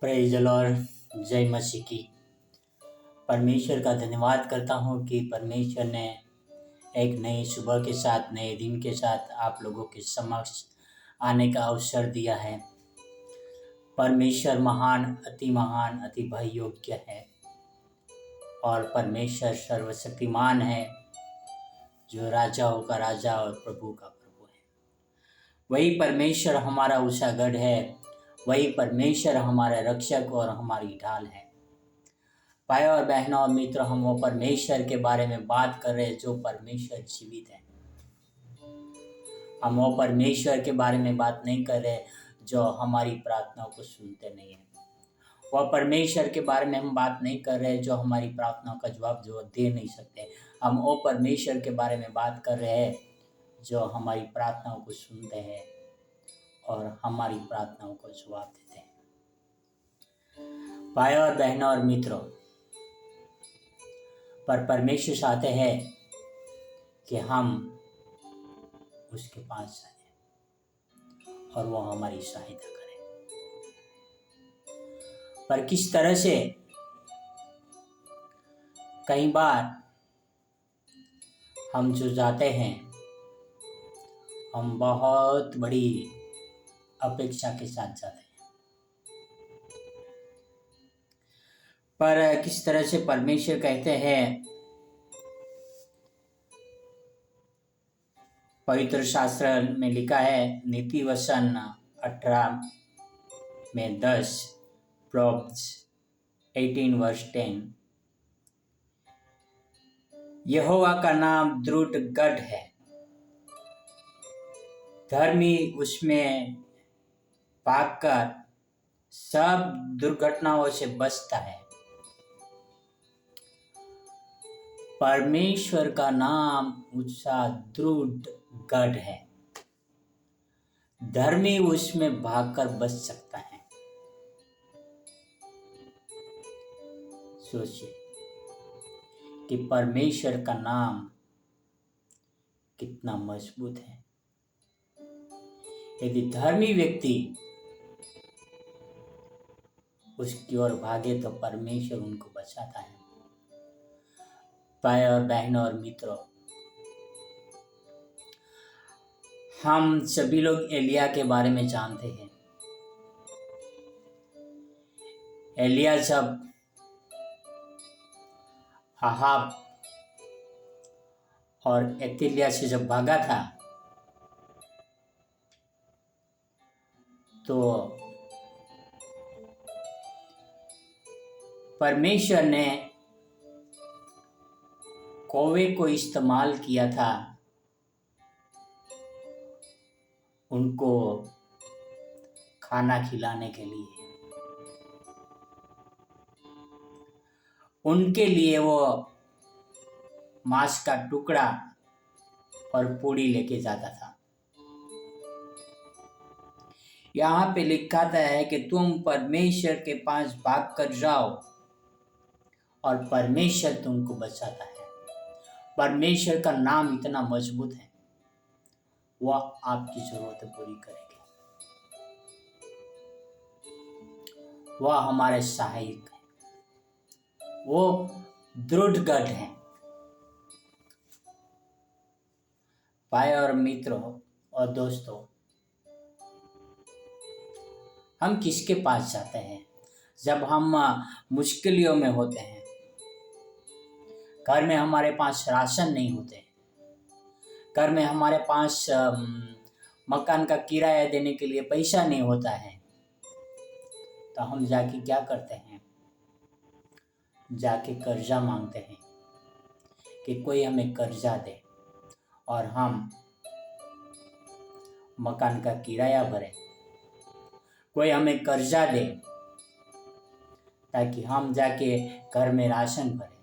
Praise the Lord. जय मसीह की। परमेश्वर का धन्यवाद करता हूँ कि परमेश्वर ने एक नई सुबह के साथ, नए दिन के साथ आप लोगों के समक्ष आने का अवसर दिया है। परमेश्वर महान, अति भय योग्य है और परमेश्वर सर्वशक्तिमान है, जो राजाओं का राजा और प्रभु का प्रभु है। वही परमेश्वर हमारा उषागढ़ है, वही परमेश्वर हमारा रक्षक और हमारी ढाल है। भाइयों और बहनों और मित्रों, हम वो परमेश्वर के बारे में बात कर रहे हैं जो परमेश्वर जीवित है। हम वो परमेश्वर के बारे में बात नहीं कर रहे जो हमारी प्रार्थनाओं को सुनते नहीं है। वह परमेश्वर के बारे में हम बात नहीं कर रहे जो हमारी प्रार्थनाओं का जवाब जो दे नहीं सकते। हम वो परमेश्वर के बारे में बात कर रहे हैं जो हमारी प्रार्थनाओं को सुनते हैं और हमारी प्रार्थनाओं को जवाब देते हैं। भाइयों और बहनों और मित्रों, पर परमेश्वर चाहते हैं कि हम उसके पास जाएं और वो हमारी सहायता करे। पर किस तरह से? कई बार हम जो जाते हैं, हम बहुत बड़ी अपेक्षा के साथ जाते हैं। पर किस तरह से परमेश्वर कहते हैं, पवित्र शास्त्र में लिखा है, नीति वचन 18 में 10, प्रोव्स 18 वर्ष 10, यहोवा का नाम दृढ़ गढ़ है, धर्मी उसमें भागकर सब दुर्घटनाओं से बचता है। परमेश्वर का नाम ऊंचा दृढ़ गढ़ है, धर्मी उसमें भागकर बच सकता है। सोचिए कि परमेश्वर का नाम कितना मजबूत है। यदि धर्मी व्यक्ति उसकी ओर भागे तो परमेश्वर उनको बचाता है। भाई और बहनों और मित्रों, हम सभी लोग एलिया के बारे में जानते हैं। एलिया जब अहाब और एतलिया से जब भागा था तो परमेश्वर ने कौवे को इस्तेमाल किया था उनको खाना खिलाने के लिए। उनके लिए वो मांस का टुकड़ा और पूड़ी लेके जाता था। यहाँ पे लिखा है कि तुम परमेश्वर के पास भाग कर जाओ और परमेश्वर तुमको बचाता है। परमेश्वर का नाम इतना मजबूत है, वह आपकी जरूरतें पूरी करेगी। वह हमारे सहायक है, वो दृढ़ गढ़ है। भाई और मित्रों और दोस्तों, हम किसके पास जाते हैं जब हम मुश्किलों में होते हैं? घर में हमारे पास राशन नहीं होते, घर में हमारे पास मकान का किराया देने के लिए पैसा नहीं होता है, तो हम जाके क्या करते हैं? जाके कर्जा मांगते हैं कि कोई हमें कर्जा दे और हम मकान का किराया भरें। कोई हमें कर्जा दे ताकि हम जाके घर में राशन भरें।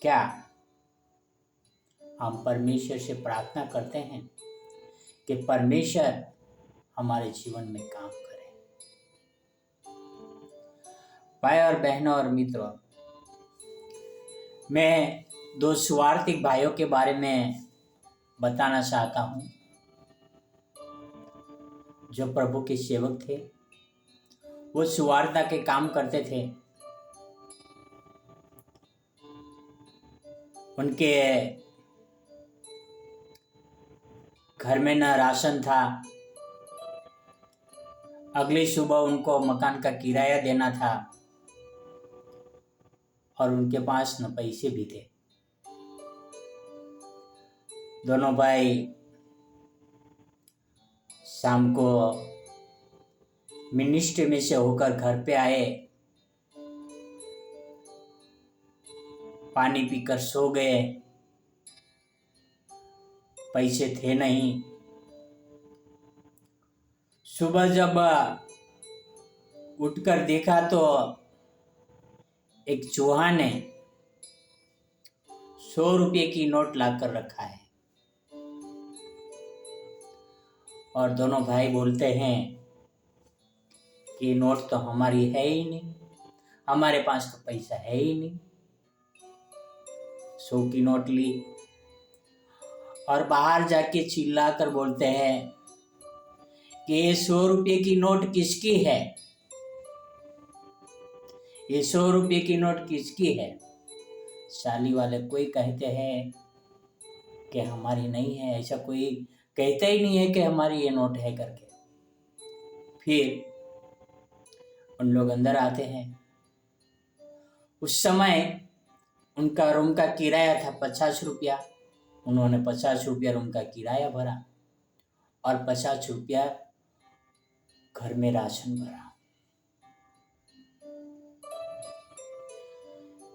क्या हम परमेश्वर से प्रार्थना करते हैं कि परमेश्वर हमारे जीवन में काम करे? भाई और बहनों और मित्रों, मैं दो सुवार्थिक भाइयों के बारे में बताना चाहता हूँ। जो प्रभु के सेवक थे, वो सुवार्ता के काम करते थे। उनके घर में न राशन था, अगली सुबह उनको मकान का किराया देना था और उनके पास न पैसे भी थे। दोनों भाई शाम को मिनिस्ट्री में से होकर घर पे आए, पानी पीकर सो गए, पैसे थे नहीं। सुबह जब उठकर देखा तो एक चूहा ने 100 रुपये की नोट लाकर रखा है और दोनों भाई बोलते हैं कि नोट तो हमारी है ही नहीं, हमारे पास तो पैसा है ही नहीं। 100 की नोट ली और बाहर जाके चिल्लाकर बोलते हैं कि ये 100 रुपये की नोट किसकी है, ये 100 रुपये की नोट किसकी है। शाली वाले कोई कहते हैं कि हमारी नहीं है, ऐसा कोई कहता ही नहीं है कि हमारी ये नोट है करके। फिर उन लोग अंदर आते हैं। उस समय उनका रूम का किराया था 50 रुपया। उन्होंने 50 रुपया रूम का किराया भरा और 50 रुपया घर में राशन भरा।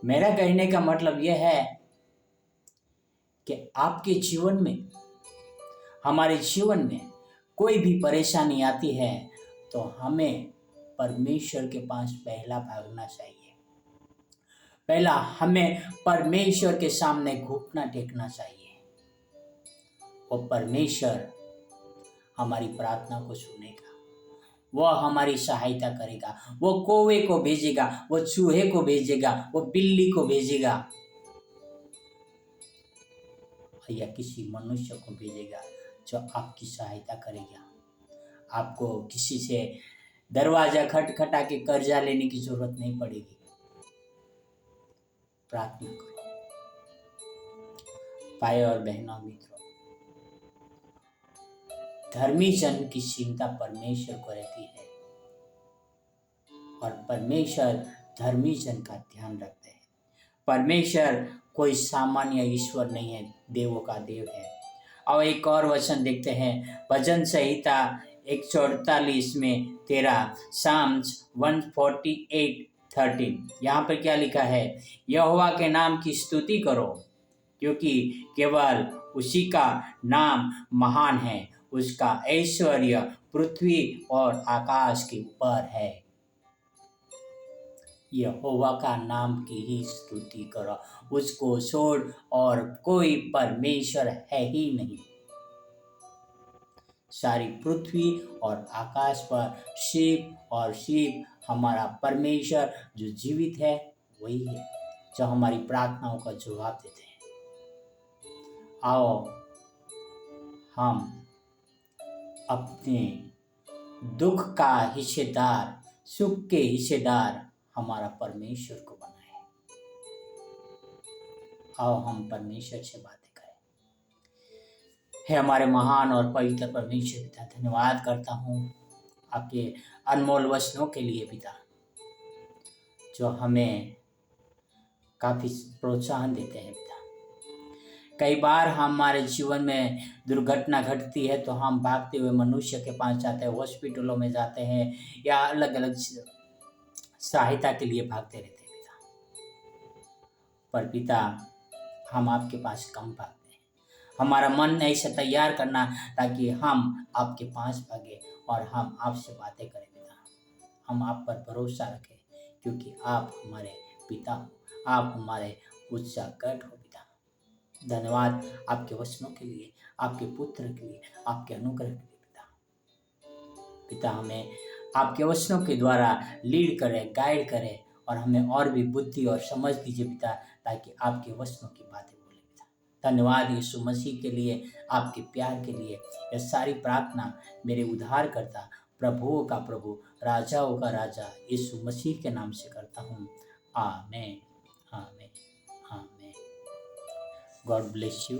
मेरा कहने का मतलब यह है कि आपके जीवन में, हमारे जीवन में कोई भी परेशानी आती है तो हमें परमेश्वर के पास पहला भागना चाहिए। पहला हमें परमेश्वर के सामने घुटना टेकना चाहिए। वो परमेश्वर हमारी प्रार्थना को सुनेगा, वह हमारी सहायता करेगा। वो कौवे को भेजेगा, वो चूहे को भेजेगा, वो बिल्ली को भेजेगा या किसी मनुष्य को भेजेगा जो आपकी सहायता करेगा। आपको किसी से दरवाजा खटखटा के कर्जा लेने की जरूरत नहीं पड़ेगी। प्रार्थना करो। भाई और बहनों, मित्रों, धर्मी जन की चिंता परमेश्वर को रहती है और परमेश्वर धर्मी जन का ध्यान रखते हैं। परमेश्वर कोई सामान्य ईश्वर नहीं है, देवों का देव है। और एक और वचन देखते हैं, भजन संहिता 148 में 13, साम्स 148:13। यहाँ पर क्या लिखा है? यहोवा के नाम की स्तुति करो, क्योंकि केवल उसी का नाम महान है, उसका ऐश्वर्य पृथ्वी और आकाश के ऊपर है। यहोवा का नाम की ही स्तुति करो, उसको छोड़ और कोई परमेश्वर है ही नहीं। सारी पृथ्वी और आकाश पर शिव और शिव हमारा परमेश्वर जो जीवित है वही है, जो हमारी प्रार्थनाओं का जवाब देते हैं। आओ हम अपने दुख का हिस्सेदार, सुख के हिस्सेदार हमारा परमेश्वर को बनाए। आओ हम परमेश्वर से बातें करें। हे हमारे महान और पवित्र परमेश्वर पिता, धन्यवाद करता हूँ आपके अनमोल वचनों के लिए पिता, जो हमें काफी प्रोत्साहन देते हैं पिता। कई बार हमारे जीवन में दुर्घटना घटती है तो हम भागते हुए मनुष्य के पास जाते हैं, हॉस्पिटलों में जाते हैं या अलग अलग सहायता के लिए भागते रहते हैं पिता। पर पिता, हम आपके पास कम भागते हैं। हमारा मन ऐसा तैयार करना ताकि हम आपके पास भागे और हम आपसे बातें करें पिता। हम आप पर भरोसा रखें, क्योंकि आप हमारे पिता हो, आप हमारे उच्चाकट हो पिता। धन्यवाद आपके वचनों के लिए, आपके पुत्र के लिए, आपके अनुग्रह के लिए पिता। पिता, हमें आपके वचनों के द्वारा लीड करें, गाइड करें और हमें और भी बुद्धि और समझ दीजिए पिता, ताकि आपके वचनों की बातें बोले पिता। धन्यवाद यीशु मसीह के लिए, आपके प्यार के लिए। यह सारी प्रार्थना मेरे उद्धारकर्ता, प्रभुओं का प्रभु, राजाओं का राजा यीशु मसीह के नाम से करता हूँ। आमीन, आमीन, आमीन। God bless you.